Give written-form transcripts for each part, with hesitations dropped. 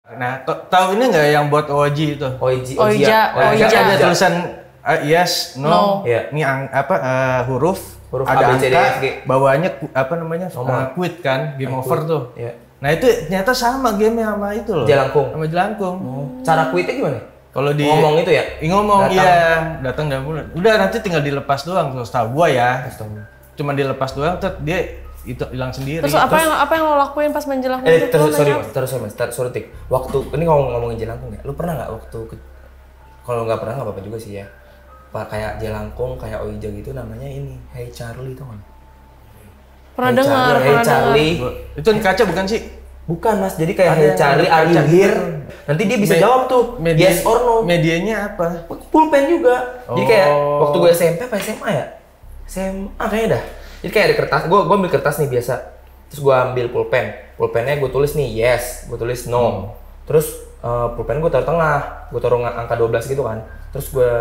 Nah, tahu ini nggak yang buat OJ itu? Oija. Ada tulisan yes, no. Iya. Ini huruf ada angka, bawahnya quit kan, game over tuh. Iya. Nah itu ternyata sama game sama itu loh. Jelangkung. Sama jelangkung. Cara quitnya gimana? Kalau di ngomong itu ya? Ngomong iya, datang dan pulang. Udah nanti tinggal dilepas doang, terus tahu gua ya. Cuma dilepas doang, terus dia itu hilang sendiri. Terus apa yang lo lakuin pas main jelangkung itu? Sorry Tik. Waktu ini ngomongin jelangkung ya. Lu pernah nggak kalau nggak pernah nggak apa-apa juga sih ya. Kayak jelangkung, kayak Oija gitu namanya ini Hey Charlie tuh kan? Pernah dengar. Hey Charlie. Itu di kaca bukan sih? Bukan Mas, jadi kayak Hey Charlie, are you here? Nanti dia bisa jawab tuh, yes or no. Medianya apa? Pulpen juga. Jadi kayak waktu gue SMP apa SMA ya? SMA kayaknya dah. Jadi kayak ada kertas, gue ambil kertas nih biasa. Terus gue ambil pulpen. Pulpennya gue tulis nih yes, gue tulis no. Terus pulpen gue taruh tengah, gue taruh angka 12 gitu kan. Terus gue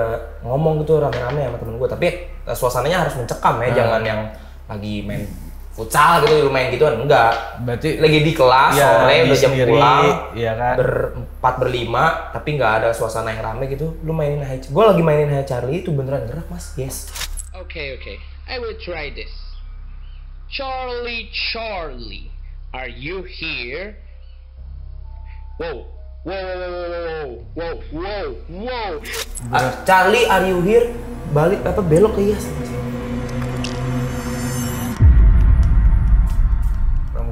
ngomong gitu rame-rame sama temen gue. Tapi suasananya harus mencekam ya, jangan yang lagi main futsal gitu, lu main gituan, enggak. Berarti lagi di kelas, ya, sore udah jam pulang, ya kan? Berempat berlima, tapi nggak ada suasana yang rame gitu. Lu mainin gue lagi mainin Hey Charlie itu beneran gerak Mas, yes. Okay, I will try this. Charlie, are you here? Wow. Charlie, are you here? Balik belok ke yes.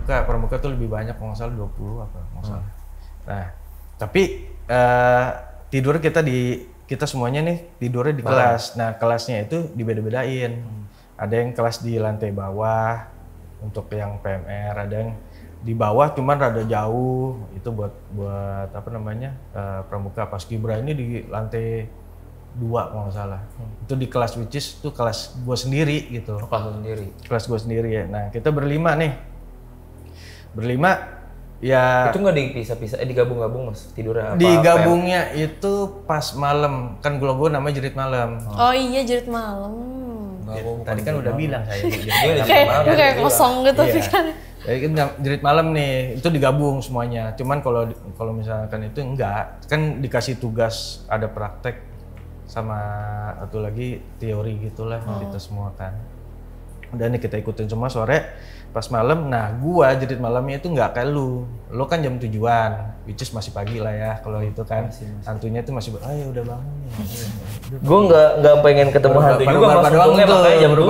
Pramuka tuh lebih banyak, kalau nggak salah 20 apa nggak salah. Nah, tapi tidur kita semuanya nih tidurnya di kelas. Nah, kelasnya itu dibeda-bedain. Ada yang kelas di lantai bawah untuk yang PMR, ada yang di bawah cuman rada jauh itu buat pramuka. Paskibra ini di lantai 2 kalau nggak salah. Itu di kelas which is itu kelas gue sendiri gitu. Kelas gue sendiri ya. Nah, kita berlima ya. Itu nggak dipisah-pisah, digabung-gabung Mas tidurnya apa? Digabungnya itu pas malam, kan gue namanya jerit malam. Oh iya, jerit malam. Tadi kan udah bilang saya. Kayak kosong gitu kan. Jadi kan jerit malam nih, itu digabung semuanya. Cuman kalau misalkan itu enggak, kan dikasih tugas ada praktek sama satu lagi teori gitulah kita semua kan. Udah nih kita ikutin semua sore. Pas malam, nah gua jerit malamnya itu nggak kayak lu kan jam 7-an, which is masih pagi lah ya kalau itu kan. Hantunya itu masih, ayo udah bangun ya. Gua nggak pengen ketemu hantu juga, baru bangun tuh,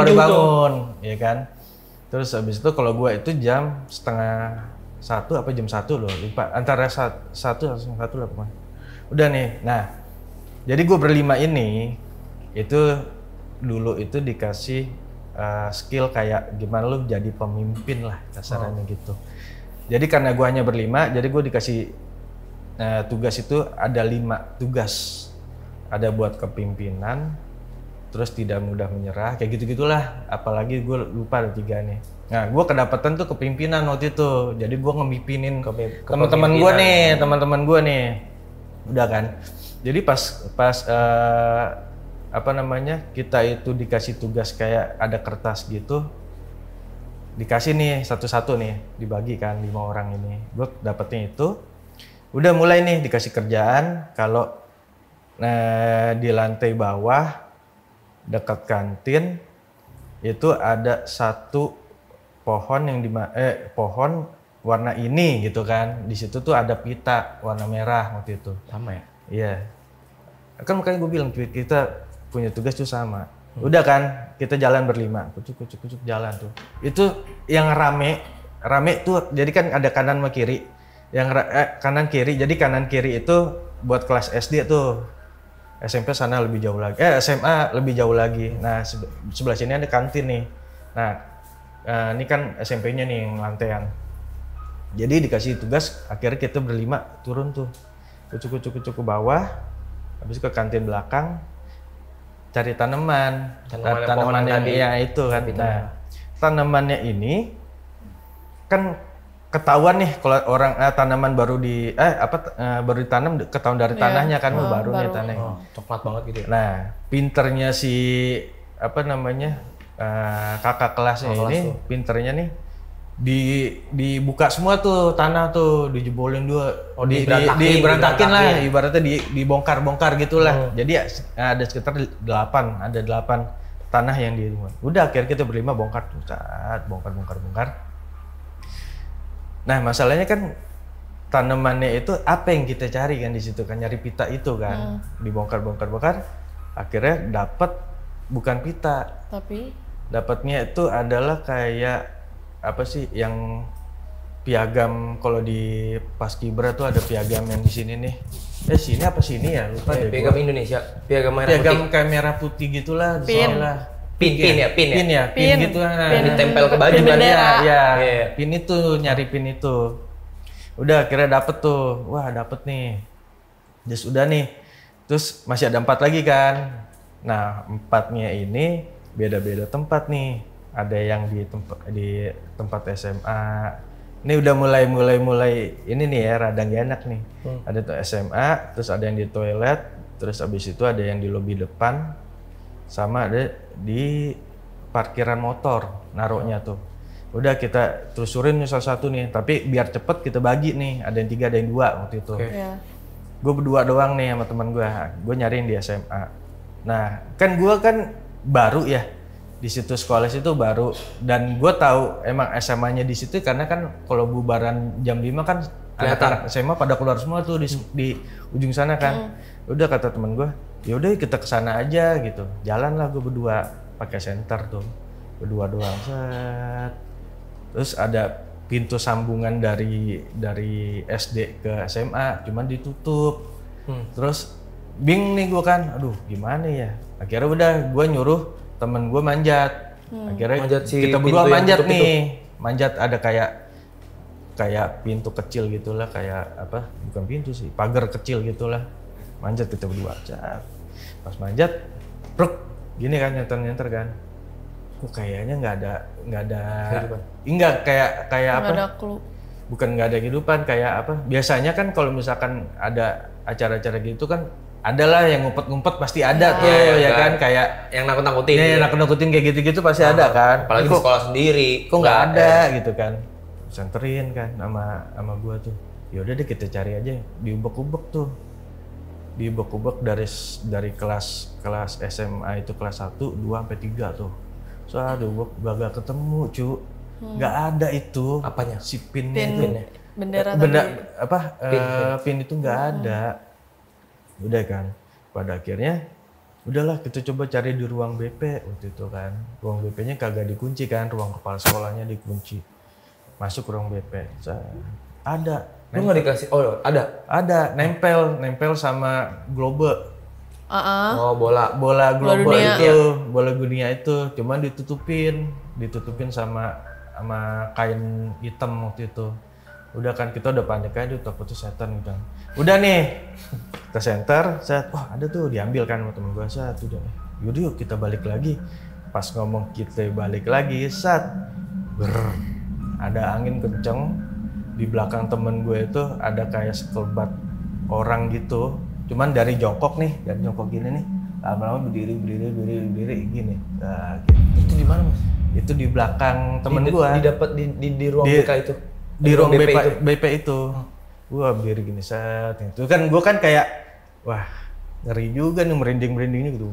baru bangun, ya kan. Terus habis itu kalau gua itu jam 12:30 apa jam 1 loh, lupa, antara 1 atau 1 lah pokoknya. Udah nih, nah jadi gua berlima ini itu dulu itu dikasih skill kayak gimana lu jadi pemimpin lah kasarannya gitu. Jadi karena gua hanya berlima, jadi gua dikasih tugas itu ada 5 tugas. Ada buat kepimpinan, terus tidak mudah menyerah, kayak gitu-gitulah. Apalagi gue lupa ada 3 nih. Nah, gue kedapatan tuh kepimpinan waktu itu. Jadi gue ngemimpinin teman-teman gue nih. Udah kan. Jadi pas kita itu dikasih tugas kayak ada kertas gitu, dikasih nih satu-satu nih, dibagi kan 5 orang ini. Gue dapetnya itu, udah mulai nih dikasih kerjaan kalau di lantai bawah dekat kantin itu ada satu pohon yang pohon warna ini gitu kan. Di situ tuh ada pita warna merah waktu itu. Sama ya? Iya. Kan makanya gue bilang kita punya tugas tuh sama. Udah kan, kita jalan berlima, kucuk jalan tuh. Itu yang rame tuh, jadi kan ada kanan sama kiri. Yang kanan kiri, jadi kanan kiri itu buat kelas SD tuh. SMP sana lebih jauh lagi, SMA lebih jauh lagi. Nah sebelah sini ada kantin nih. Nah ini kan SMP-nya nih yang lantaian. Jadi dikasih tugas, akhirnya kita berlima turun tuh, kucuk ke bawah, habis ke kantin belakang. Cari tanaman yang ya itu kan. Nah, tanamannya ini kan ketahuan nih kalau orang tanaman baru baru ditanam ketahuan dari tanahnya kan baru nih tanahnya. Coklat banget gitu ya. Nah, pinternya si kakak kelasnya ini, pinternya nih dibuka semua tuh tanah tuh, dijebolin dua, diberantakin lah, ibaratnya dibongkar-bongkar gitulah. Jadi ada sekitar 8 tanah yang di rumah. Udah akhirnya kita berlima bongkar tuh, bongkar. Nah masalahnya kan tanamannya itu apa yang kita cari kan di situ kan, nyari pita itu kan, dibongkar, akhirnya dapat bukan pita, Tapi dapatnya itu adalah kayak apa sih yang piagam, kalau di Paskibra tuh ada piagam yang di sini nih. Sini apa sini ya? Lupa deh. Piagam Indonesia, piagam merah piagam putih. kayak merah putih gitulah. Pin Gitu kan. Ditempel ke baju pin kan. bendera. Iya. Iya. Pin itu, nyari pin itu. Udah akhirnya dapet tuh. Wah, dapet nih. Terus udah nih. Terus masih ada 4 lagi kan. Nah, 4-nya ini beda-beda tempat nih. Ada yang di tempat SMA. Ini udah mulai ini nih ya, rada gak enak nih. Ada tuh SMA, terus ada yang di toilet, terus abis itu ada yang di lobi depan, sama ada di parkiran motor naruhnya tuh. Udah kita telusurin salah satu nih, tapi biar cepet kita bagi nih, ada yang 3 ada yang 2 waktu itu. ya. Gue berdua doang nih sama teman gue nyariin di SMA. Nah kan gue kan baru ya di situ, sekolah situ baru, dan gue tahu emang SMA-nya di situ karena kan kalau bubaran jam 5 kan anak-anak SMA pada keluar semua tuh di ujung sana kan. Udah kata temen gue, yaudah kita kesana aja gitu. Jalan lah gue berdua pakai senter tuh, berdua doang. Set. Terus ada pintu sambungan dari SD ke SMA cuman ditutup. Terus bingung nih gue kan, aduh gimana ya. Akhirnya udah gue nyuruh temen gue manjat. Akhirnya kita berdua manjat nih. Manjat ada kayak pintu kecil gitulah, kayak apa? Bukan pintu sih, pagar kecil gitulah. Manjat kita berdua. Pas manjat, bruk, gini kan nyenter kan. Kok kayaknya nggak ada enggak kayak apa? Nggak ada clue. Bukan nggak ada kehidupan, kayak apa? Biasanya kan kalau misalkan ada acara-acara gitu kan adalah yang ngumpet-ngumpet pasti ada tuh ya kan, kayak yang nakut-nakutin. Iya, nakut-nakutin kayak gitu-gitu pasti ada kan. Apalagi di sekolah sendiri. Kok nggak ada gitu kan. Senterin kan sama gua tuh. Ya udah deh kita cari aja, diubek-ubek tuh. Diubek-ubek dari kelas SMA itu kelas 1, 2 sampai 3 tuh. So aduh gua gak ketemu, cu. Nggak ada itu. Apanya? Si pinnya Pin itu. bendera Pin itu nggak ada. Udah kan, pada akhirnya udahlah kita coba cari di ruang BP waktu itu kan. Ruang BP-nya kagak dikunci kan, ruang kepala sekolahnya dikunci. Masuk ruang BP, ada. Lu nggak dikasih? Oh ada? Ada, nempel sama globe. Oh bola Globe dunia. itu, bola dunia itu, cuman ditutupin sama kain hitam waktu itu. Udah kan kita udah panik aja, takut tuh setan gitu. Udah nih, kita center, wah ada tuh, diambil kan sama temen gue, udah. Yaudah yuk kita balik lagi. Pas ngomong kita balik lagi, ada angin kenceng. Di belakang temen gue itu ada kayak sekelebat orang gitu. Cuman dari jongkok gini nih. Lama-lama berdiri gini. Nah, gitu. Itu di mana mas? Itu di belakang temen gue. Di ruang BK itu? Di ruang BP itu. Gua berdiri gini set. Itu kan gua kan kayak wah ngeri juga nih, merinding-merindingnya gitu.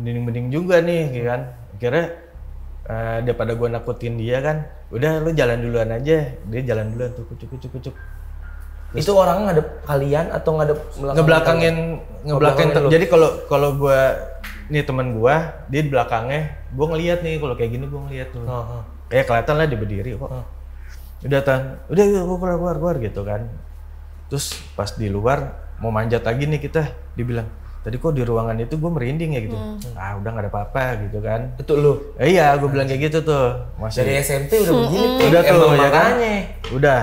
Merinding juga nih gitu kan. Akhirnya daripada gua nakutin dia kan, udah lu jalan duluan aja. Dia jalan duluan tuh kucuk. Itu orangnya ngadep kalian atau ngadep ngebelakangin. Jadi kalau gua nih teman gua, dia di belakangnya, gua ngelihat nih kalau kayak gini gua ngelihat tuh. Kayak kelihatan lah dia berdiri kok. Udah keluar gitu kan. Terus pas di luar mau manjat lagi nih kita, dibilang tadi kok di ruangan itu gue merinding ya gitu. Udah nggak ada apa-apa gitu kan. Itu lu? Iya, gue bilang kayak gitu tuh. Masih dari SMP udah begini tuh. Udah tuh ya kan. Makanya. Udah.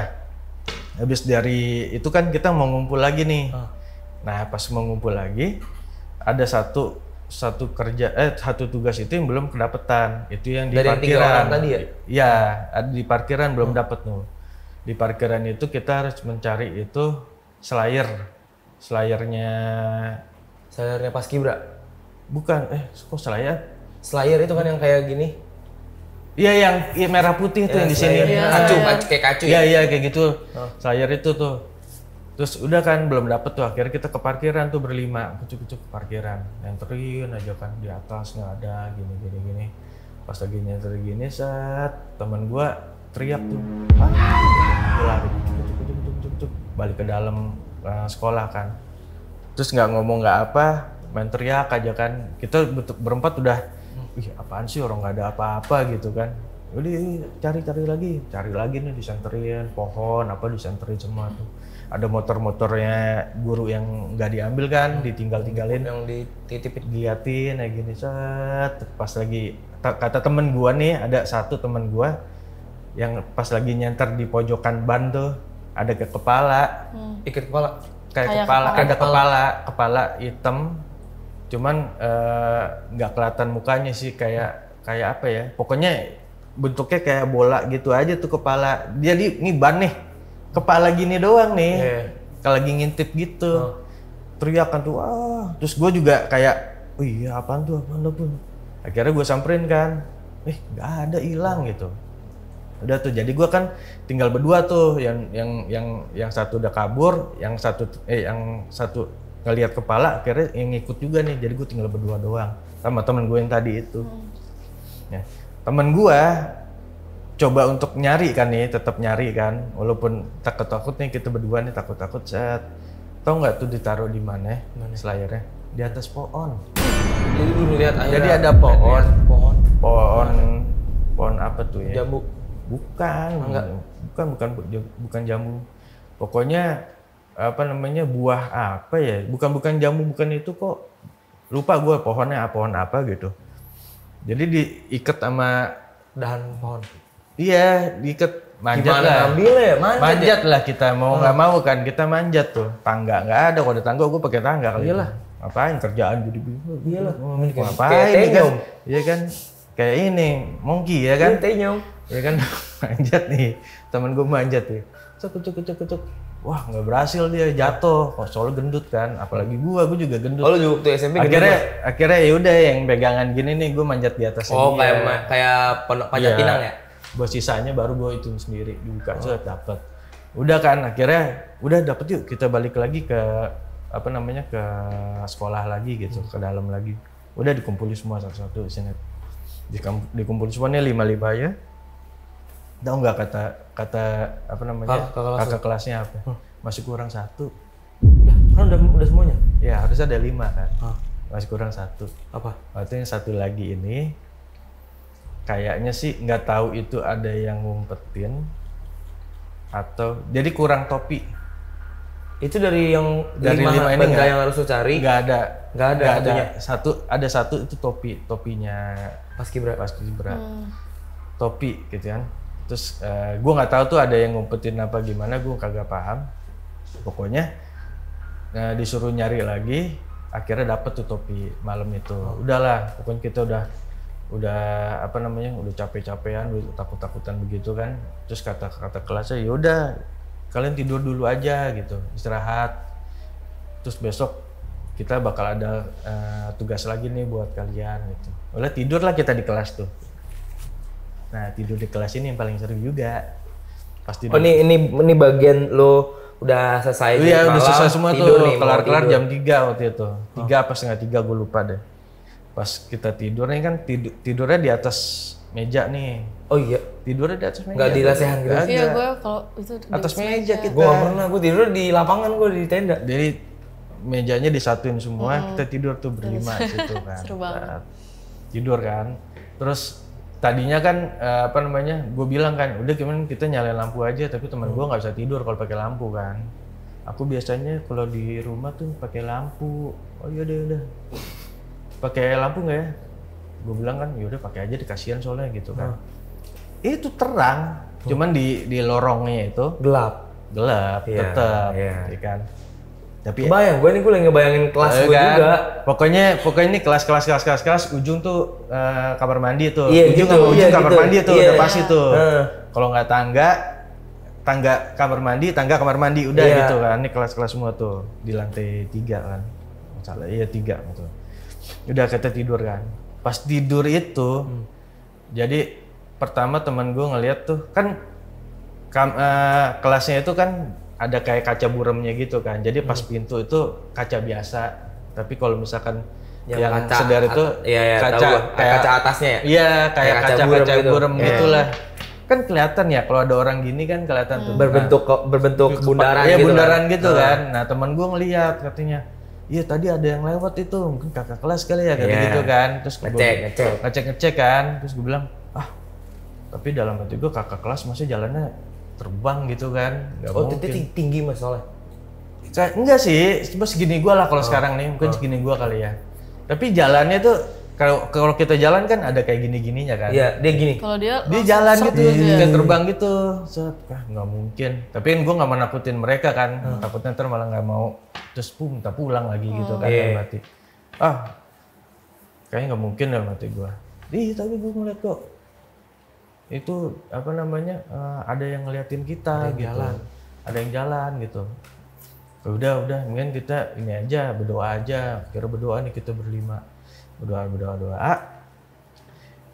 Habis dari itu kan kita mau ngumpul lagi nih. Nah pas mau ngumpul lagi ada satu tugas itu yang belum kedapetan. Itu yang di dari parkiran. 3 orang tadi ya? Iya, ada di parkiran belum dapet tuh. Di parkiran itu kita harus mencari itu Slayernya Paskibra? Bukan, kok Slayer? Slayer itu kan yang kayak gini? Iya yang merah putih tuh yang di sini. Kacu kayak kacu ya. Iya kayak gitu. Slayer itu tuh. Terus udah kan belum dapet tuh, akhirnya kita ke parkiran tuh berlima, kucuk-kucuk ke parkiran, nyenterin aja kan di atas nggak ada gini. Pas lagi nyenter gini, temen gua teriak tuh, gua lari, kucuk, balik ke dalam sekolah kan. Terus nggak ngomong nggak apa, main teriak aja kan. Kita berempat udah, ih apaan sih orang nggak ada apa-apa gitu kan. Udah cari lagi nih disenterin pohon apa disenterin semua tuh. Ada motornya guru yang nggak diambil kan, ditinggalin, yang dititipin, diliatin kayak gini pas lagi kata temen gua nih, ada satu temen gua yang pas lagi nyenter di pojokan ban tuh ada ke kepala, ikat kepala, kayak kepala hitam, cuman nggak kelihatan mukanya sih, kayak apa ya, pokoknya bentuknya kayak bola gitu aja tuh kepala. Jadi ini ban nih, kepala gini doang nih, kalau lagi ngintip gitu, teriakan tuh, terus gue juga kayak, oh iya apaan tuh, akhirnya gue samperin kan, nggak ada, hilang gitu. Udah tuh, jadi gue kan tinggal berdua tuh, yang satu udah kabur, yang satu ngelihat kepala, akhirnya yang ngikut juga nih, jadi gue tinggal berdua doang sama temen gue yang tadi itu. Ya, temen gue coba untuk nyari kan nih, tetap nyari kan, walaupun takut nih kita berdua nih takut tau nggak tuh ditaruh di mana Slayernya? Di atas pohon. Jadi lu lihat aja. Jadi ada pohon apa tuh ya? Jambu. Bukan jambu. Pokoknya apa namanya, buah apa ya? Bukan jambu, bukan itu kok. Lupa gue pohon apa gitu. Jadi diikat sama dahan pohon. Iya, diikat, manjat lah. Manjat lah kita, mau nggak mau kan kita manjat tuh. Tangga nggak ada, kalau ada tangga gue pakai tangga kali. Iyalah. Ngapain kerjaan jadi bingung. Iyalah. Ngapain ini kan? Iya kan, kayak ini monkey ya kan. Tenyong. Ya kan manjat nih, temen gue manjat nih. Cuk. Wah nggak berhasil, dia jatuh. Soalnya gendut kan, apalagi gue juga gendut. Oh lu juga waktu SMP gendut? Akhirnya ya udah yang pegangan gini nih, gue manjat di atas. Oh kayak panjat pinang ya? Buat sisanya baru gue hitung sendiri, dibuka dapet. Udah kan, akhirnya udah dapet, yuk kita balik lagi ke ke sekolah lagi gitu, ke dalam lagi. Udah dikumpulin semua satu-satu sini. Dikumpulin semua nih 5 ya. Tahu nggak kata kakak kelasnya apa? Masih kurang 1. Kan udah semuanya? Ya harusnya ada 5 kan. Masih kurang 1. Apa? Waktu yang satu lagi ini kayaknya sih nggak tahu itu ada yang ngumpetin atau jadi kurang topi. Itu dari yang dari 5 ini benda yang harus lu cari? Nggak ada. Ada satu itu topinya Paskibra. Topi gitu kan. Terus gue nggak tahu tuh ada yang ngumpetin apa gimana, gue kagak paham. Pokoknya disuruh nyari lagi, akhirnya dapet tuh topi malam itu. Udahlah, pokoknya kita udah capek-capean, udah takut-takutan begitu kan. Terus kata kelasnya, yaudah kalian tidur dulu aja gitu, istirahat. Terus besok kita bakal ada tugas lagi nih buat kalian gitu. Oleh tidurlah kita di kelas tuh. Nah tidur di kelas ini yang paling seru juga. Pasti. Oh ini bagian lo udah selesai? Iya udah selesai semua tuh, kelar-kelar jam 3 waktu itu. 3 apa setengah 3 gue lupa deh. Pas kita tidur nih kan tidurnya di atas meja nih. Oh iya? Tidurnya di atas meja. Nggak di lesehan gitu? Iya gue kalau itu atas meja kita. Gue nggak pernah, gue tidur di lapangan, gue di tenda. Jadi mejanya disatuin semua, kita tidur tuh berlima situ kan. Seru banget. Tidur kan. Terus tadinya kan gue bilang kan, udah gimana kita nyalain lampu aja, tapi teman gue nggak bisa tidur kalau pakai lampu kan. Aku biasanya kalau di rumah tuh pakai lampu. Oh iya udah. Pakai lampu nggak ya? Gue bilang kan, yaudah pakai aja, dikasihan soalnya gitu kan. Itu terang, cuman di lorongnya itu gelap, tetap, ya kan. Tapi kebayang, gue lagi ngebayangin kelas gue kan, juga. Pokoknya ini kelas ujung tuh kamar mandi tuh. Ujung kamar mandi tuh, udah pasti tuh. Kalau nggak tangga kamar mandi udah gitu kan. Ini kelas-kelas semua tuh di lantai 3 kan. Salah, iya 3 gitu. Udah kita tidur kan. Pas tidur itu, jadi pertama teman gue ngeliat tuh kan kelasnya itu kan ada kayak kaca buremnya gitu kan. Jadi pas pintu itu kaca biasa. Tapi kalau misalkan yang sedar itu kaca kayak kaca atasnya ya? Iya, kayak kaca burem gitu. gitulah. Kan kelihatan ya kalau ada orang gini kan kelihatan tuh. Berbentuk bundaran gitu. Iya, bundaran kan? gitu kan. Nah, teman gue ngeliat katanya, "Iya, tadi ada yang lewat itu, mungkin kakak kelas kali ya," kata gitu kan. Terus ngecek kan. Terus gue bilang, tapi dalam hati gue kakak kelas masih jalannya terbang gitu kan. Nggak mungkin. Itu tinggi mas soalnya? Enggak sih, cuma segini gue lah kalau sekarang nih, mungkin segini gue kali ya. Tapi jalannya tuh kalau kita jalan kan ada kayak gini-gininya kan. Iya, dia gini. Kalau dia jalan gitu, kayak terbang gitu. Nggak mungkin. Tapi gue nggak mau nakutin mereka kan. Takutnya ntar malah nggak mau. Terus minta pulang lagi gitu kan. Mati. Kayaknya nggak mungkin dalam hati gue. Tapi gue ngeliat kok. Itu apa namanya? Ada yang ngeliatin kita gitu. Ada yang jalan gitu. Udah, mungkin kita ini aja, berdoa aja. Kira berdoa nih kita berlima. Berdoa.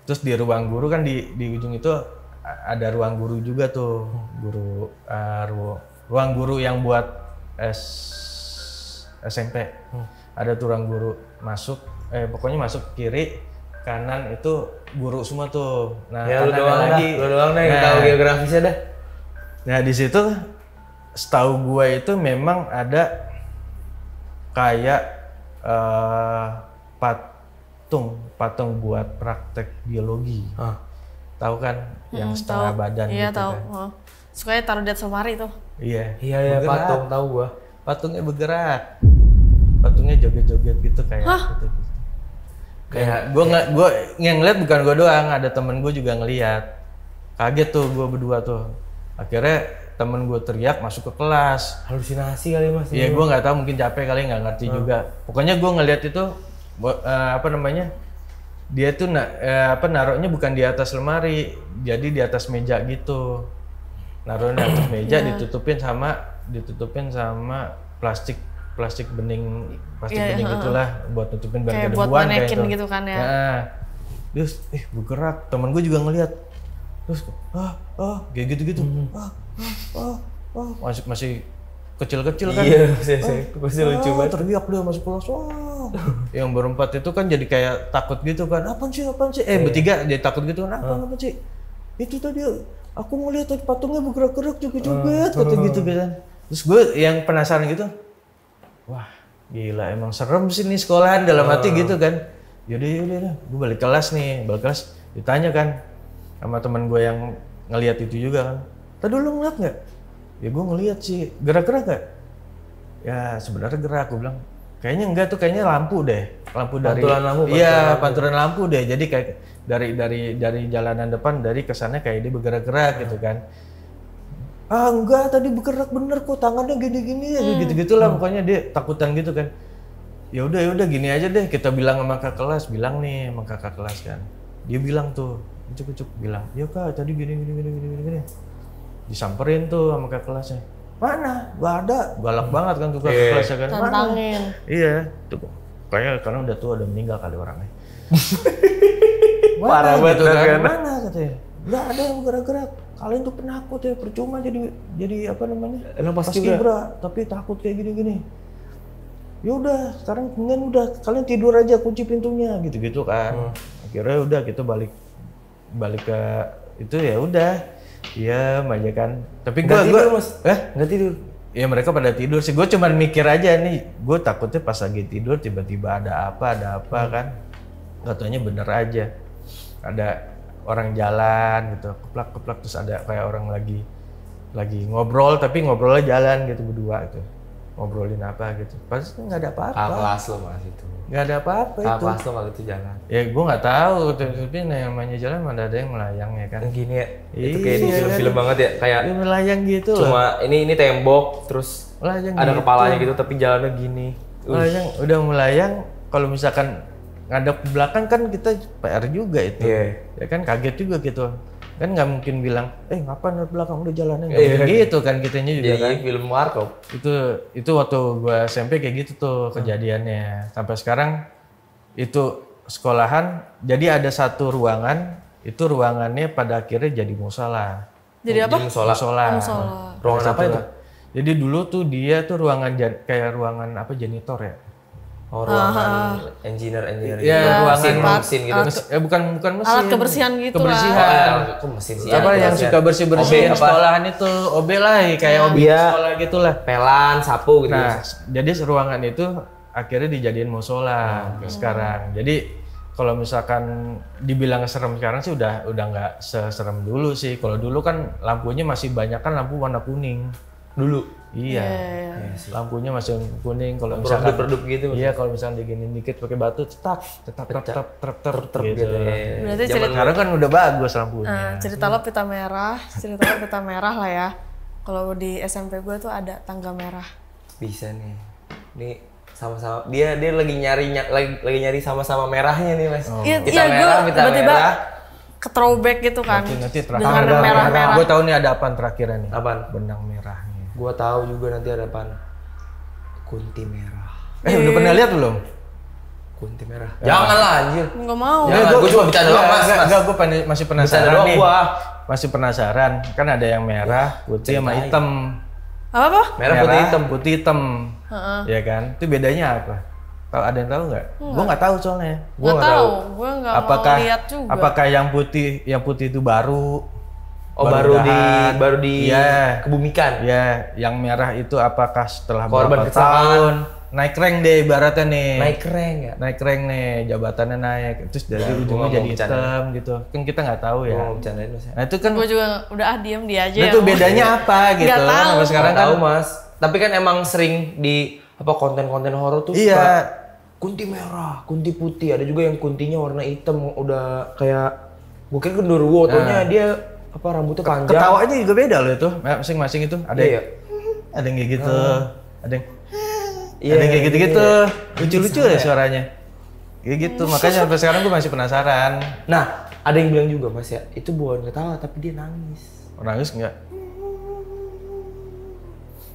Terus di ruang guru kan di ujung itu ada ruang guru juga tuh. Ruang guru yang buat SMP. Ada tuh ruang guru masuk, pokoknya masuk kiri, kanan itu guru semua tuh. Nah, ya, lu doang dah yang tahu geografisnya dah. Nah, di situ setahu gue itu memang ada kayak patung buat praktek biologi. Tahu kan yang setengah badan iya, gitu tahu. kan. Sukanya taruh di atas lemari tuh. Iya, patung tahu gua. Patungnya bergerak. Patungnya joget-joget gitu kayak gitu. Kayak gue yang ngeliat bukan gue doang, ada temen gue juga ngeliat. Kaget tuh gue berdua tuh. Akhirnya temen gue teriak masuk ke kelas. Halusinasi kali mas? Iya, gue nggak tahu, mungkin capek kali, nggak ngerti juga. Pokoknya gue ngeliat itu apa namanya? Dia tuh naruhnya bukan di atas lemari, jadi di atas meja gitu. Naruhnya di atas meja, ditutupin sama plastik bening itulah buat tutupin ban kayak buat manekin gitu kan ya. Nah, terus bergerak, temen gue juga ngeliat. Terus kayak gitu-gitu. Masih kecil-kecil kan. Iya, masih lucu banget. Teriak dia masuk kelas. Yang berempat itu kan jadi kayak takut gitu kan. Apaan sih? Bertiga jadi takut gitu kan. Apa sih? Itu tadi aku ngeliat tadi patungnya bergerak-gerak joget-joget kata gitu kan. Terus gue yang penasaran gitu. Wah, gila emang serem sih nih sekolahan dalam hati gitu kan. Yaudah. Gue balik kelas ditanya kan sama teman gue yang ngeliat itu juga kan. Tadi lu ngeliat nggak? Ya gue ngeliat sih, gerak-gerak nggak? Ya sebenarnya gerak, gue bilang. Kayaknya enggak tuh, kayaknya lampu deh. Pantulan lampu deh. Jadi kayak dari jalanan depan dari kesannya kayak dia bergerak-gerak gitu kan. Enggak, tadi bergerak bener kok, tangannya gini-gini ya gitu-gitulah. Pokoknya dia takutan gitu kan. Ya udah gini aja deh, kita bilang sama kakak kelas, sama kakak kelas kan. Dia bilang tuh, ucuk bilang, "Ya Kak, tadi gini." Disamperin tuh sama kakak kelasnya. "Mana? Gak ada." Galak banget kan tuh kakak kelasnya kan. Tantangin. Iya, tuh kayaknya karena udah tua, udah meninggal kali orangnya. Parah banget gitu kan. Mana katanya? Gak ada yang gerak-gerak. Kalian tuh penakut ya, percuma jadi apa namanya? Paskibra, tapi takut kayak gini-gini. Ya udah, sekarang kemudian udah kalian tidur aja, kunci pintunya gitu-gitu kan. Akhirnya udah kita balik ke itu, ya udah. Iya, aja kan. Tapi gue nggak tidur. Ya mereka pada tidur sih. Gue cuma mikir aja nih. Gue takutnya pas lagi tidur tiba-tiba ada apa kan. Gak taunya bener aja. Ada orang jalan gitu, keplak terus ada kayak orang lagi ngobrol, tapi ngobrolnya jalan gitu berdua gitu. Ngobrolin apa gitu. Pasti nggak ada apa-apa. Kelas lo mas itu. Nggak ada apa-apa itu. Kelas lo kalau itu jalan. Ya gue nggak tahu, tapi namanya jalan mana ada yang melayang ya kan. Gini ya. Itu kayak di film-film kan? banget ya, kayak ya, melayang gitu cuma loh. ini tembok terus melayang ada gitu. Kepalanya gitu tapi jalannya gini. Melayang, udah melayang. Kalau misalkan ngadep ke belakang kan kita PR juga itu. Ya kan kaget juga gitu. Kan nggak mungkin bilang, ngapain ke belakang udah jalannya gitu kan kitanya juga kan. Film warkop. Itu waktu gua SMP kayak gitu tuh kejadiannya. Sampai sekarang itu sekolahan, jadi ada satu ruangan itu ruangannya pada akhirnya jadi musola. Jadi apa? Musola. Musola. Ruangan apa itu? Jadi dulu tuh dia tuh ruangan kayak ruangan apa janitor ya. Oh, ruangan engineer Iya, ruangan mesin gitu. bukan mesin. Alat kebersihan gitu Kebersihan. Kok mesin sih? Apa yang suka bersih-bersihin OB apa? sekolahan itu, OB lah kayak OB sekolah gitulah. Pelan, sapu gitu. Nah, jadi ruangan itu akhirnya dijadiin musola sekarang. Jadi kalau misalkan dibilang serem sekarang sih udah nggak seserem dulu sih. Kalau dulu kan lampunya masih banyak kan lampu warna kuning. Dulu. Iya. Lampunya masih kuning kalau misalkan redup gitu. Iya, kalau misalkan diginin dikit pakai batu tetap gitu. Berarti Sekarang kan udah bagus lampunya. cerita lo pita merah lah ya. Kalau di SMP gue tuh ada tangga merah. Bisa nih. Ini sama-sama dia lagi nyari sama-sama merahnya nih, Mas. Iya, Pita gue merah, pita tiba-tiba merah. ke throwback gitu kan. Nanti dengan merah-merah. Gue tahu nih ada apaan terakhirnya nih. Apaan? Benang merahnya. Gua tahu juga nanti ada apaan. Kunti merah. Udah pernah lihat belum? Kunti merah. Janganlah anjir. Nggak mau. Gue cuma bercanda doang, Mas. Gue masih penasaran Bercanda doang nih. gua. Masih penasaran. Kan ada yang merah, putih sama hitam. Apa? Merah Putih hitam. Ya kan? Itu bedanya apa? Tahu ada yang tahu nggak? Gue nggak tahu soalnya. Gue Nggak tahu. Gue nggak mau lihat juga. Apakah yang putih itu baru? Oh, baru di Iya. kebumikan. Ya, yang merah itu apakah setelah Korban berapa kecelakaan. tahun naik rank deh ibaratnya nih. Naik rank ya. Naik rank nih, jabatannya naik. Terus dari Ya, ujungnya gua jadi mau bercanda. hitam gitu. Kan kita nggak tahu ya. Gua mau bercandain, Mas. Nah, itu kan Gue juga udah diem dia aja. itu bedanya apa gitu. Nggak tahu. Sampai sekarang Nggak kan tahu, Mas. Tapi kan emang sering di konten-konten horor tuh iya. suka kunti merah, kunti putih. Ada juga yang kuntinya warna hitam udah kayak gue kira genderuwo, taunya dia rambutnya panjang. Ketawanya juga beda loh itu. Masing-masing itu ada Iya. ada yang kayak gitu, ada yang Iya, ada yang kayak gitu-gitu. Lucu-lucu ya suaranya. Kayak gitu. Makanya sampai sekarang gue masih penasaran. Nah, ada yang bilang juga, Mas ya, itu bukan ketawa tapi dia nangis. Nangis enggak?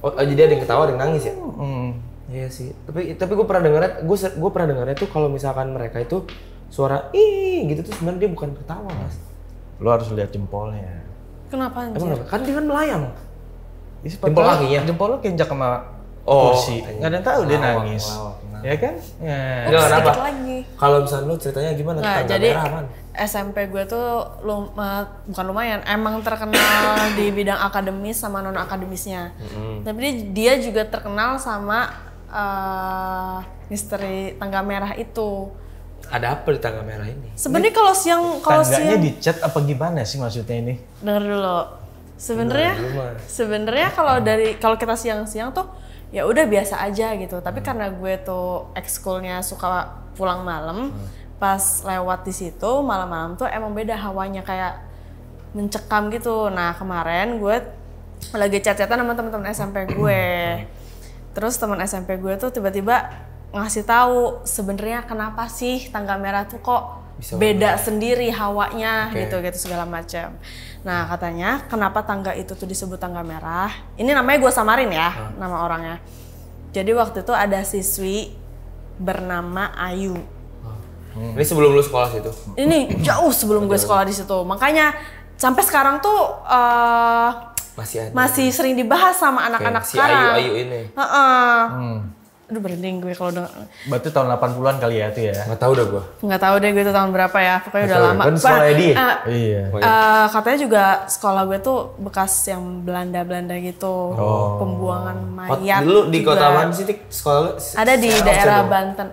Oh, jadi ada yang ketawa, ada yang nangis ya? Hmm. Iya sih. Tapi gue pernah dengarnya tuh kalau misalkan mereka itu suara ih gitu tuh sebenarnya dia bukan ketawa, Mas. Lo harus lihat jempolnya. Kenapa anjir? Emang kenapa? Kan dia kan melayang. Jempol kakinya. Jempol lo keinjak sama kursi. Nggak ada yang tahu dia nangis. Ya kan? Ya. Enggak kenapa? Sedikit lagi. Kalau misalnya lu ceritanya gimana? Nggak, Tangga jadi merah, Man. SMP gue tuh bukan lumayan, emang terkenal di bidang akademis sama non akademisnya. Tapi dia juga terkenal sama misteri tangga merah itu. Ada apa di tangga merah ini? Sebenarnya kalau siang Tangganya dicat apa gimana sih maksudnya ini? denger dulu. Sebenarnya kalau kita siang-siang tuh ya udah biasa aja gitu. Tapi karena gue tuh ekskulnya suka pulang malam, pas lewat di situ malam-malam tuh emang beda hawanya kayak mencekam gitu. Nah kemarin gue lagi chat-chatan sama teman-teman SMP gue. Terus teman SMP gue tuh tiba-tiba ngasih tahu sebenarnya kenapa sih tangga merah tuh kok bisa beda sendiri hawanya gitu segala macam. Nah katanya kenapa tangga itu tuh disebut tangga merah? Ini namanya gue samarin ya nama orangnya. Jadi waktu itu ada siswi bernama Ayu. Ini sebelum lu sekolah situ? Ini jauh sebelum gue sekolah di situ. Makanya sampai sekarang tuh masih sering dibahas sama anak-anak si sekarang. Ayu ini. Aduh berending gue kalau udah. Berarti tahun 80-an kali ya itu ya? Nggak tahu dah gue. Nggak tahu deh gue itu tahun berapa ya, pokoknya udah lama. Kan sekolahnya dia? Iya. Katanya juga sekolah gue tuh bekas yang Belanda gitu, pembuangan mayat. Dulu di juga. kota mana sih sekolah? Ada di daerah Banten.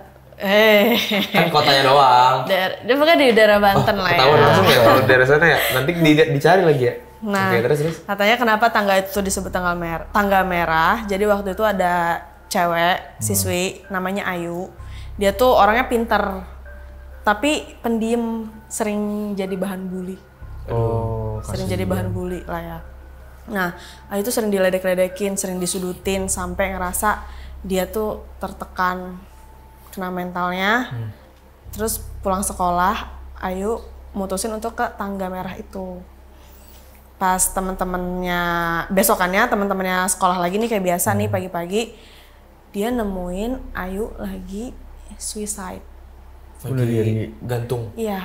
Kan kotanya doang. Dia pokoknya di daerah Banten lah ya. Ketahuan langsung ya kalau daerah sana ya. Nanti dicari lagi ya. Nah, terus. katanya kenapa tangga itu disebut tangga merah? Jadi waktu itu ada cewek siswi namanya Ayu. Dia tuh orangnya pinter, tapi pendiam, sering jadi bahan bully. Sering jadi bahan bully lah ya. Nah, Ayu tuh sering diledek-ledekin, sering disudutin sampai ngerasa dia tuh tertekan, kena mentalnya. Terus pulang sekolah, Ayu mutusin untuk ke tangga merah itu. Pas besokannya teman-temannya sekolah lagi nih kayak biasa nih pagi-pagi, dia nemuin Ayu lagi suicide. Bunuh diri. Gantung. Iya.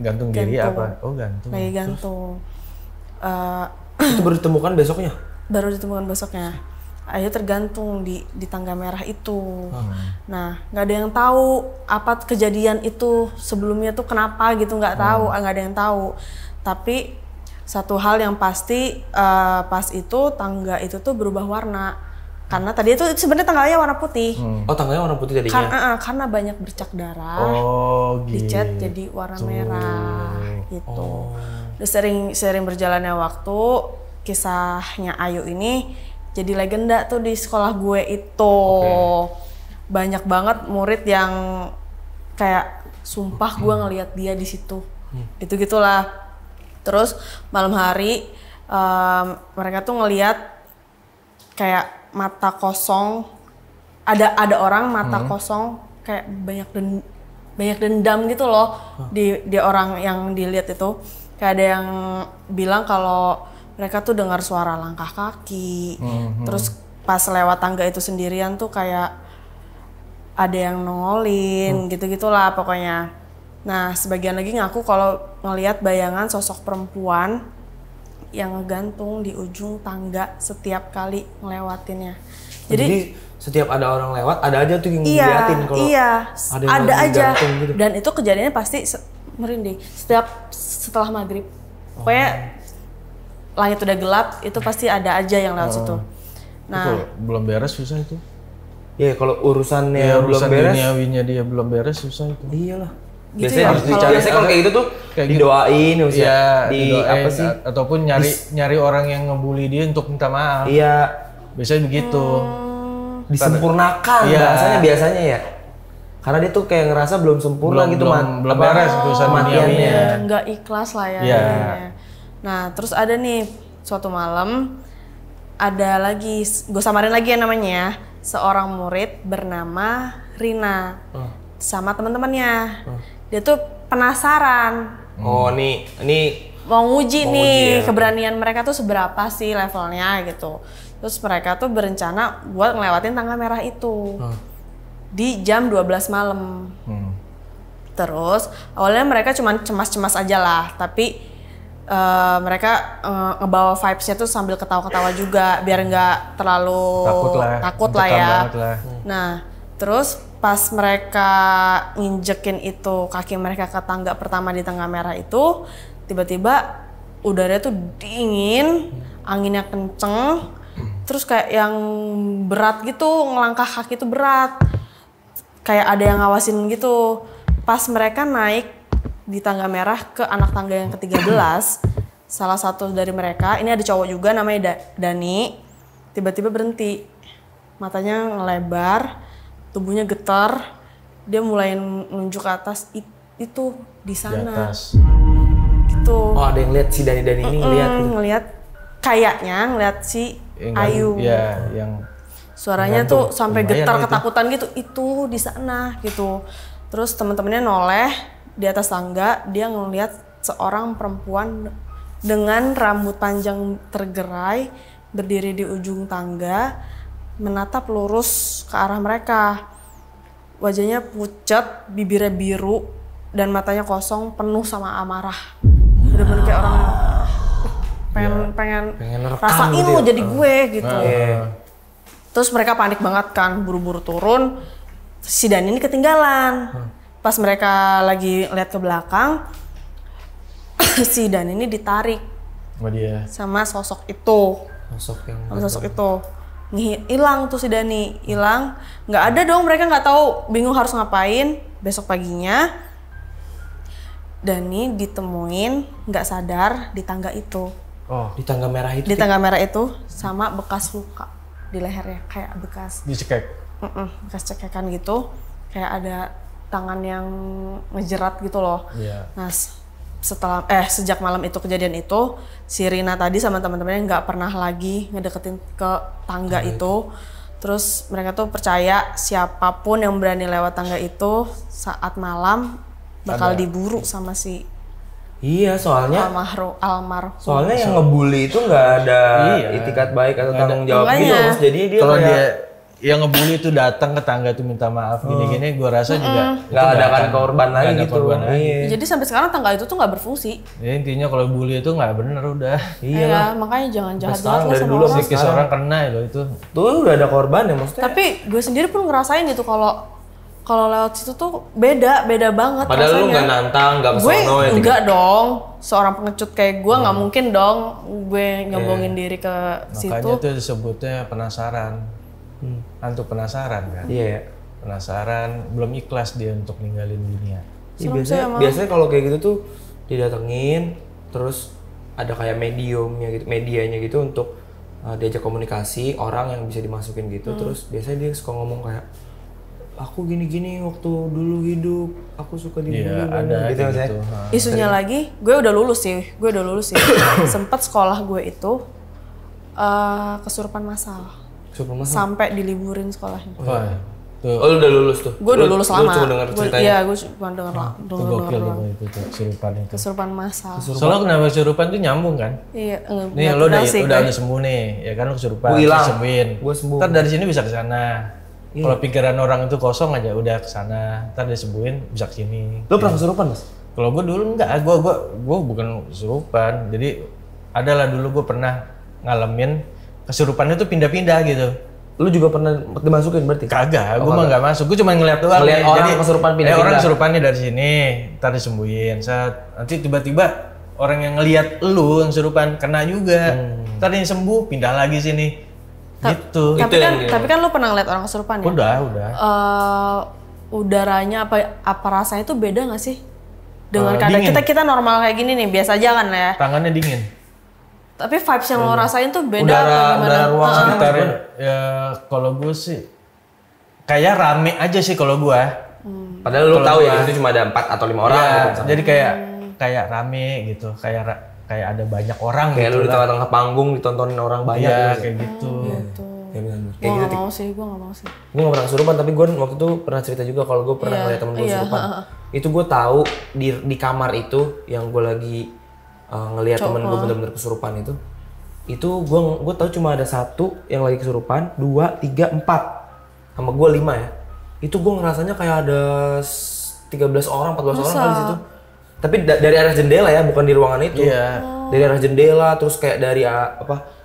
Gantung diri Gantung. apa? Oh gantung. Lagi gantung. Itu baru ditemukan besoknya? Baru ditemukan besoknya. Akhirnya tergantung di tangga merah itu. Nah, nggak ada yang tahu apa kejadian itu sebelumnya tuh kenapa gitu, nggak tahu, nggak ada yang tahu. Tapi satu hal yang pasti pas itu tangga itu tuh berubah warna. Karena tadi itu sebenarnya tangganya warna putih. Oh, tangganya warna putih tadinya? Karena banyak bercak darah. Oh gitu. Dicat jadi warna merah gitu. Terus sering berjalannya waktu, kisahnya Ayu ini jadi legenda tuh di sekolah gue itu. Banyak banget murid yang kayak sumpah gue ngelihat dia di situ. Gitu-gitulah. Terus malam hari mereka tuh ngelihat kayak mata kosong. Ada orang mata kosong kayak banyak dendam gitu loh di orang yang dilihat itu. Kayak ada yang bilang kalau mereka tuh dengar suara langkah kaki. Terus pas lewat tangga itu sendirian tuh kayak ada yang nongolin gitu-gitulah pokoknya. Nah, sebagian lagi ngaku kalau ngelihat bayangan sosok perempuan yang ngegantung di ujung tangga setiap kali ngelewatinnya. Jadi setiap ada orang lewat, ada aja tuh yang ngeliatin kalau ada yang aja. Gitu. Dan itu kejadiannya pasti merinding. Setelah maghrib, pokoknya langit udah gelap, itu pasti ada aja yang lewat situ. Nah, itu belum beres susah itu. Ya kalau urusannya belum urusan beres, duniawinya dia belum beres susah itu. Iyalah. Gitu Biasanya ya, harus dicari. Biasanya kalau kayak gitu tuh kayak didoain, didoain, apa sih? Ataupun nyari orang yang ngebully dia untuk minta maaf. Iya. Biasanya begitu. Disempurnakan biasanya ya. Karena dia tuh kayak ngerasa belum sempurna gitu, belum beres urusan duniawinya. Nggak ikhlas lah ya. Iya. Nah, terus ada nih suatu malam ada lagi, gue samarin lagi ya namanya, seorang murid bernama Rina sama teman-temannya. Dia tuh penasaran. Oh, ini mau nguji nih keberanian mereka tuh seberapa sih levelnya gitu. Terus mereka tuh berencana buat ngelewatin tangga merah itu di jam 12 malam. Terus awalnya mereka cuma cemas-cemas aja lah, tapi mereka ngebawa vibes-nya tuh sambil ketawa-ketawa juga biar nggak terlalu takut lah ya. Nah, terus pas mereka nginjekin itu kaki mereka ke tangga pertama di tangga merah itu, tiba-tiba udaranya tuh dingin, anginnya kenceng, terus kayak yang berat gitu, ngelangkah kaki itu berat, kayak ada yang ngawasin gitu. Pas mereka naik di tangga merah ke anak tangga yang ke-13, salah satu dari mereka, ini ada cowok juga namanya Dani, tiba-tiba berhenti, matanya ngelebar, tubuhnya getar, dia mulai nunjuk ke atas, itu di sana. Gitu. Oh, ada yang lihat si Dani ini ngelihat kayaknya ngelihat si Ayu. Iya, yang suaranya tuh sampai getar ketakutan gitu, itu di sana gitu. Terus teman-temannya noleh di atas tangga, dia ngelihat seorang perempuan dengan rambut panjang tergerai berdiri di ujung tangga, menatap lurus ke arah mereka. Wajahnya pucat, bibirnya biru, dan matanya kosong penuh sama amarah. Bener-bener kayak orang pengen rasain gitu lo jadi gue gitu. Terus mereka panik banget kan, buru-buru turun. Si Dani ini ketinggalan. Pas mereka lagi lihat ke belakang, si Dani ini ditarik sama sosok itu. Sosok itu hilang tuh si Dani, hilang. Nggak ada dong, mereka nggak tahu, bingung harus ngapain. Besok paginya Dani ditemuin nggak sadar di tangga itu. Oh, di tangga merah itu? Di tangga merah itu sama bekas luka di lehernya, kayak bekas dicekek. Bekas cekekan gitu, kayak ada tangan yang ngejerat gitu loh. Nah, sejak malam itu kejadian itu, si Rina tadi sama teman-temannya nggak pernah lagi ngedeketin ke tangga itu. Terus mereka tuh percaya siapapun yang berani lewat tangga itu saat malam bakal diburu sama si soalnya almarhum. Soalnya yang ngebully itu nggak ada itikat baik atau tanggung jawab gitu. Jadi dia kalau dia yang ngebully itu datang ke tangga tuh minta maaf gini-gini, gue rasa juga Nggak ada kan korban lagi ada gitu. korban lagi. Iya. Jadi sampai sekarang tangga itu tuh nggak berfungsi. Ya, intinya kalau bully itu nggak bener udah. Iya, makanya jangan jahat-jahat sekarang lah dari sama dulu orang. Psikis orang kena loh itu. Tuh udah ada korban ya maksudnya. Tapi gue sendiri pun ngerasain gitu kalau lewat situ tuh beda banget Padahal lu rasanya. nggak nantang, nggak Gue kesono ya. enggak dong, seorang pengecut kayak gue nggak mungkin dong gue nyombongin diri ke situ. Makanya tuh disebutnya penasaran. Hantu penasaran kan. Iya ya. Penasaran, belum ikhlas dia untuk ninggalin dunia. Iya, biasanya kalau kayak gitu tuh didatengin, terus ada kayak medianya gitu untuk diajak komunikasi orang yang bisa dimasukin gitu. Terus biasanya dia suka ngomong kayak aku gini-gini waktu dulu hidup, aku suka di Iya, dulu ada gitu. kayak gitu. Isunya lagi, gue udah lulus sih. Sempet sekolah gue itu kesurupan massal. Super Sampai diliburin sekolahnya. Wah, tuh. Oh lu udah lulus tuh? Gue udah lulus lama. Lu cuma denger ceritanya? Iya, gue cuma denger Itu gokil itu tuh, kesurupan itu. kesurupan massal. Soalnya kenapa kesurupan tuh nyambung kan? Iya, Nih lo udah sembuh nih, ya kan lo kesurupan, Gua hilang. sembuhin. Gua sembuh. Ntar dari sini bisa ke sana. Kalau pikiran orang itu kosong aja udah ke sana. Ntar dia sembuhin bisa ke sini. Lu pernah kesurupan Mas? Kalau gue dulu enggak, gue bukan kesurupan. Jadi adalah dulu gue pernah ngalamin kesurupan itu pindah-pindah gitu. Lu juga pernah dimasukin berarti? Kagak, gue mah nggak masuk. Gue cuma ngeliat doang. Ngeliat orang kesurupan pindah-pindah. Orang kesurupannya dari sini, ntar disembuhin. Nanti tiba-tiba orang yang ngeliat lu yang kesurupan kena juga. Ntar yang sembuh pindah lagi sini. Gitu. Tapi kan lo pernah ngeliat orang kesurupan ya? Udah. Udaranya apa rasanya itu beda nggak sih? Dengan keadaan dingin. kita normal kayak gini nih, biasa aja kan ya. Tangannya dingin. Tapi vibes yang lo rasain tuh beda Udara ruangan Sekitar ya kalau gue sih kayak rame aja sih kalau gue. Padahal lu tahu ya itu cuma ada 4 atau 5 orang Ya, gitu. jadi kayak rame gitu, kayak ada banyak orang Kayak gitu. lu di tengah-tengah panggung ditontonin orang banyak Iya, gitu. kayak gitu. Ya benar. Gue Kayak gitu. nggak mau sih, gue nggak mau sih. Gue gak pernah kesurupan tapi gue waktu itu pernah cerita juga kalau gue pernah ngeliat temen gue kesurupan. Itu gue tahu di kamar itu yang gue lagi ngeliat temen gue bener-bener kesurupan itu gue tahu cuma ada 1 yang lagi kesurupan, 2, 3, 4 sama gue 5 ya. Itu gue ngerasanya kayak ada 13 orang, 14 orang kali di situ. Tapi dari arah jendela ya, bukan di ruangan itu. Iya. Dari arah jendela, terus kayak dari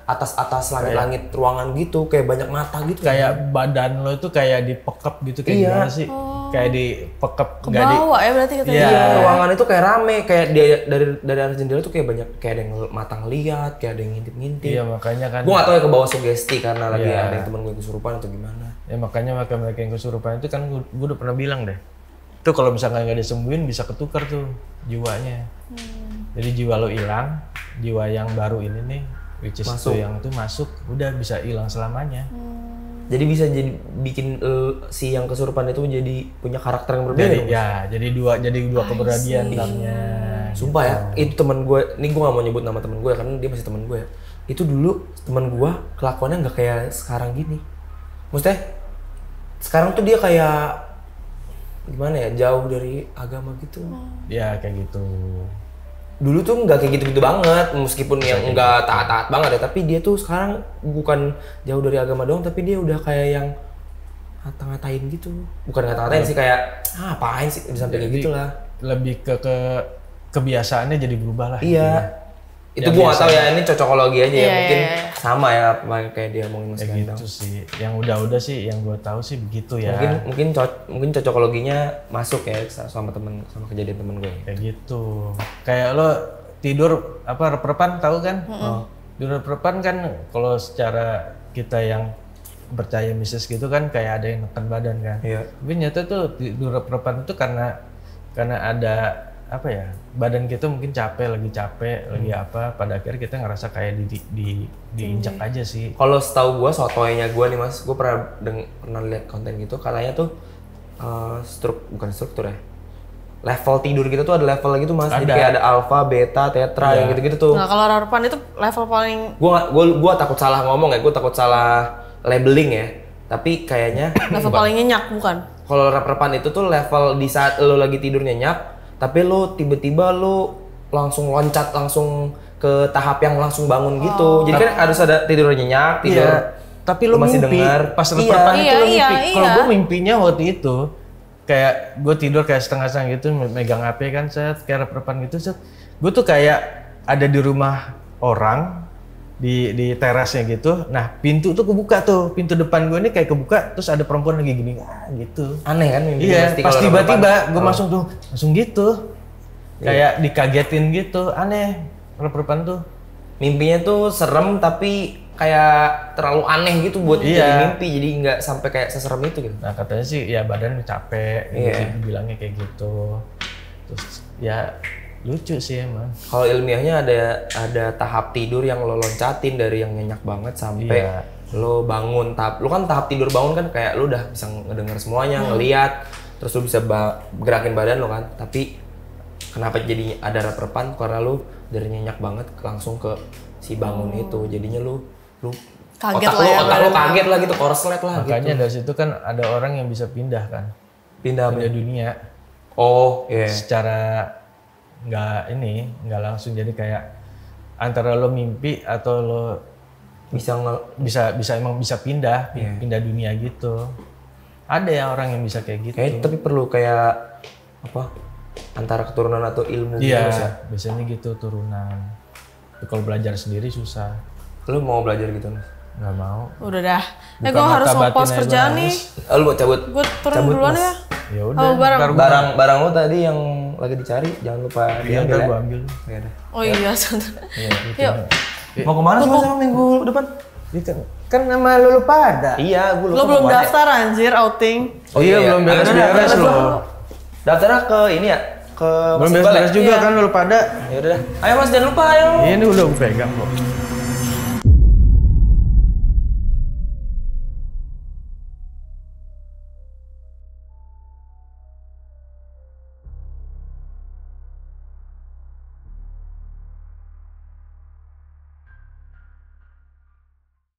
atas langit-langit ruangan gitu, kayak banyak mata gitu. Kayak badan lo itu kayak dipekep gitu kayak Iya. gimana sih? Kayak dipekep Kebawa ya berarti katanya. Iya. Ruangan itu kayak rame, kayak dari arah jendela tuh kayak banyak, kayak ada yang mata ngeliat, kayak ada yang ngintip-ngintip. Iya, makanya kan. Gue gak tau ya ke bawah sugesti karena lagi Iya. ada yang temen gue kesurupan atau gimana. Ya makanya mereka yang kesurupan itu kan gue udah pernah bilang deh. Itu kalau misalkan nggak disembuhin bisa ketukar tuh jiwanya. Jadi jiwa lo hilang, jiwa yang baru ini nih, which is itu yang itu masuk, udah bisa hilang selamanya. Jadi bisa jadi bikin si yang kesurupan itu jadi punya karakter yang berbeda. Jadi dong? jadi dua keberanian dalamnya. Sumpah ya, itu temen gue, ini gue gak mau nyebut nama temen gue karena dia masih temen gue ya. Itu dulu temen gue kelakuannya gak kayak sekarang gini. Maksudnya, sekarang tuh dia kayak, gimana ya, jauh dari agama gitu. Ya kayak gitu. Dulu tuh nggak kayak gitu-gitu banget, meskipun yang nggak taat-taat banget ya, tapi dia tuh sekarang bukan jauh dari agama doang, tapi dia udah kayak yang ngata-ngatain gitu. Bukan ngata-ngatain sih, kayak apain sih, udah sampai kayak gitu lah. Lebih ke kebiasaannya jadi berubah lah. Iya. Itu Yang gua nggak biasa. tahu ya, ini cocokologi aja ya, Iya, mungkin iya, iya. sama ya apa kayak dia ngomongin Mas Kayak Gandang. gitu sih. Yang udah sih, yang gue tahu sih begitu ya. Mungkin cocokologinya masuk ya sama kejadian temen gue. Kayak gitu. Kayak lo tidur apa rep-repan tahu kan? Tidur rep-repan kan kalau secara kita yang percaya mistis gitu kan kayak ada yang neken badan kan. Iya. Tapi nyata tuh tidur rep-repan itu karena ada apa ya, badan kita mungkin lagi capek, lagi apa, pada akhirnya kita ngerasa kayak diinjak aja sih. Kalau setahu gue, sotoynya gue nih Mas, gue pernah lihat konten gitu, katanya tuh bukan struktur ya, level tidur kita tuh ada level lagi tuh Mas. Jadi kayak ada alpha, beta, tetra, yang gitu-gitu tuh. Nah kalau rep-repan itu level paling Gue takut salah ngomong ya, gue takut salah labeling ya. Tapi kayaknya level paling nyenyak bukan? kalau rep-repan itu tuh level di saat lo lagi tidur nyenyak, tapi lo tiba-tiba lo langsung loncat langsung ke tahap yang langsung bangun gitu. Jadi kan harus ada tidur nyenyak, tidur tapi lo masih mimpi. dengar. Pas Iya. reperpan itu lo Iya, mimpi. iya. Kalau gue mimpinya waktu itu kayak gue tidur kayak setengah-setengah gitu megang HP kan set kayak reperpan gitu set. Gue tuh kayak ada di rumah orang di terasnya gitu. Nah pintu tuh kebuka tuh, pintu depan gue ini kayak kebuka terus ada perempuan lagi gini gitu. Aneh kan mimpi Iya, pasti pas kalau tiba-tiba reperpan. gue langsung gitu. Kayak dikagetin gitu, aneh reperpan tuh. Mimpinya tuh serem tapi kayak terlalu aneh gitu buat Iya. jadi mimpi, jadi nggak sampai kayak seserem itu gitu. Nah katanya sih ya badan capek, Iya. bilangnya kayak gitu. Terus ya lucu sih emang. Kalau ilmiahnya ada tahap tidur yang lo loncatin dari yang nyenyak banget sampai Iya. lo bangun. Lo kan tahap tidur bangun kan kayak lo udah bisa ngedenger semuanya, ngeliat, terus lo bisa gerakin badan lo kan. Tapi kenapa jadi ada reperpan? Karena lo dari nyenyak banget langsung ke si bangun itu. Jadinya lo Kaget otak lah ya, otak lo badan. kaget lah gitu, korslet lah Makanya gitu. dari situ kan ada orang yang bisa pindah kan, Pindah apa? pindah dunia Oh, iya. secara nggak langsung jadi kayak antara lo mimpi atau lo Bisa emang bisa pindah Iya. pindah dunia gitu. Ada ya orang yang bisa kayak gitu. Kayak tapi perlu kayak apa? Antara keturunan atau ilmu gitu Iya, Mas, ya? biasanya gitu turunan. Tapi kalau belajar sendiri susah. Lu mau belajar gitu Mas? Nggak mau. Udah dah. Buka Gue harus mata mau batin pause aja kerjaan nangis. nih. Lu mau cabut? Gue turun Cabut, duluan Mas. ya. Ya udah. Oh, bareng. ntar gua- Barang lu tadi yang lagi dicari jangan lupa Iya, diambil ntar ya. gua ambil. Iya dah. Oh iya, sebentar. Yuk. Mau kemana sih Mas sama minggu depan? Kan nama lu pada. Iya, gua lupa. Lo belum mau kemana. daftar anjir outing. Oh, iya, belum Ada, beres-beres ada, loh. Daftarnya ke ini ya? Ke Belum festival beres-beres juga Iya. kan lu pada. Ya udah. Ayo Mas, jangan lupa ayo. Ini udah gue pegang kok.